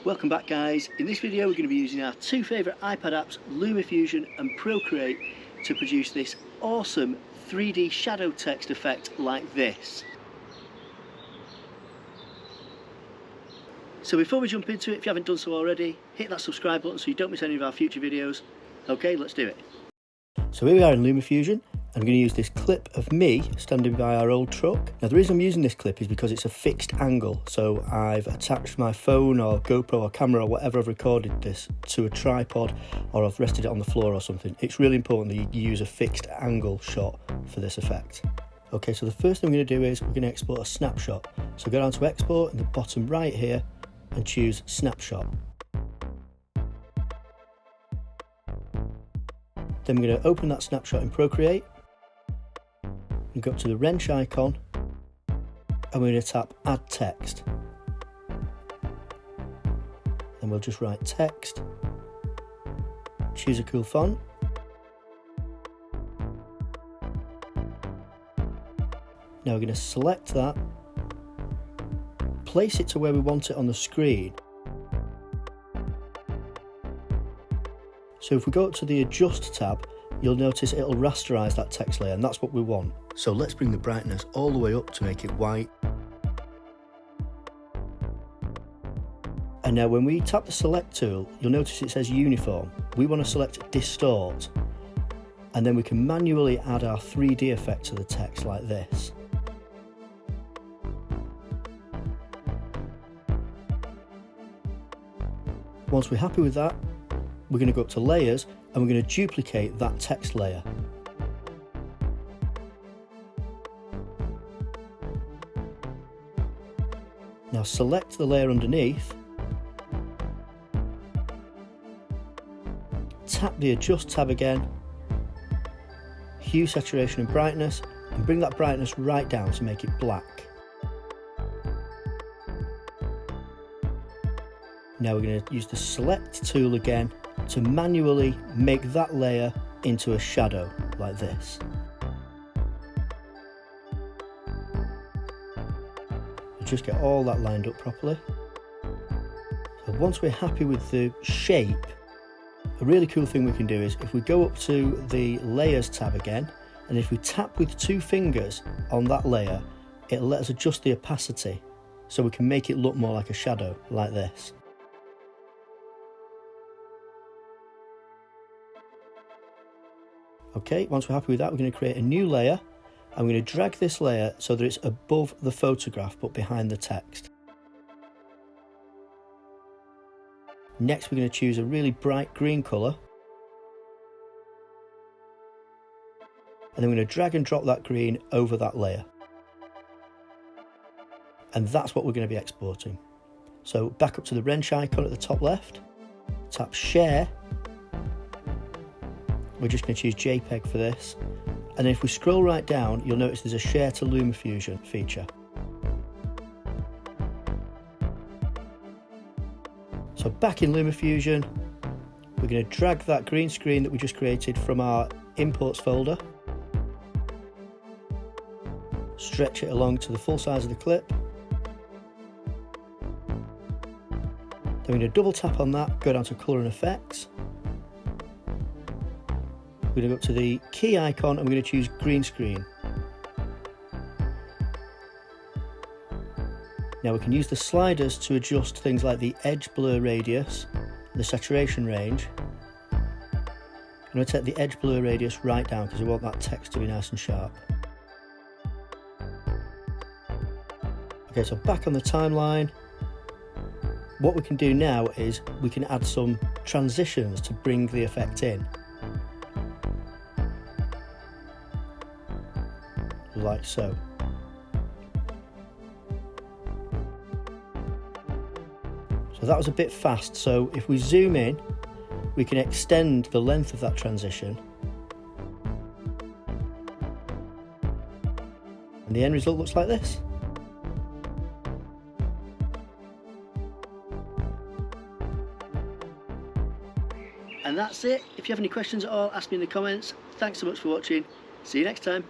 Welcome back guys. In this video we're going to be using our two favourite iPad apps, LumaFusion and Procreate, to produce this awesome 3D shadow text effect like this. So before we jump into it, if you haven't done so already, hit that subscribe button so you don't miss any of our future videos. Okay, let's do it. So here we are in LumaFusion. I'm going to use this clip of me standing by our old truck. Now the reason I'm using this clip is because it's a fixed angle, so I've attached my phone or GoPro or camera or whatever I've recorded this to a tripod, or I've rested it on the floor or something. It's really important that you use a fixed angle shot for this effect. Okay, so the first thing we're going to do is we're going to export a snapshot. So go down to export in the bottom right here and choose snapshot. Then we're going to open that snapshot in Procreate and go up to the wrench icon and we're going to tap add text. Then we'll just write text, choose a cool font, now we're going to select that, place it to where we want it on the screen. So if we go up to the adjust tab, you'll notice it'll rasterize that text layer, and that's what we want. So let's bring the brightness all the way up to make it white. And now when we tap the select tool, you'll notice it says uniform. We want to select distort, and then we can manually add our 3D effect to the text like this. Once we're happy with that, we're going to go up to layers and we're going to duplicate that text layer. Now select the layer underneath, tap the adjust tab again, hue, saturation and brightness, and bring that brightness right down to make it black. Now we're going to use the select tool again to manually make that layer into a shadow like this. We'll just get all that lined up properly. So once we're happy with the shape, a really cool thing we can do is if we go up to the layers tab again, and if we tap with two fingers on that layer, it'll let us adjust the opacity so we can make it look more like a shadow like this. Okay, once we're happy with that, we're going to create a new layer and we're going to drag this layer so that it's above the photograph but behind the text. Next, we're going to choose a really bright green colour, and then we're going to drag and drop that green over that layer. And that's what we're going to be exporting. So back up to the wrench icon at the top left, tap share. We're just going to choose JPEG for this, and then if we scroll right down, you'll notice there's a share to LumaFusion feature. So back in LumaFusion, we're going to drag that green screen that we just created from our imports folder, stretch it along to the full size of the clip, then we're going to double tap on that, go down to colour and effects. We're going to go up to the key icon and we're going to choose green screen. Now we can use the sliders to adjust things like the edge blur radius, the saturation range. I'm going to take the edge blur radius right down because we want that text to be nice and sharp. Okay, so back on the timeline, what we can do now is we can add some transitions to bring the effect in. Like so. So that was a bit fast, so if we zoom in, we can extend the length of that transition. And the end result looks like this. And that's it. If you have any questions at all, ask me in the comments. Thanks so much for watching. See you next time.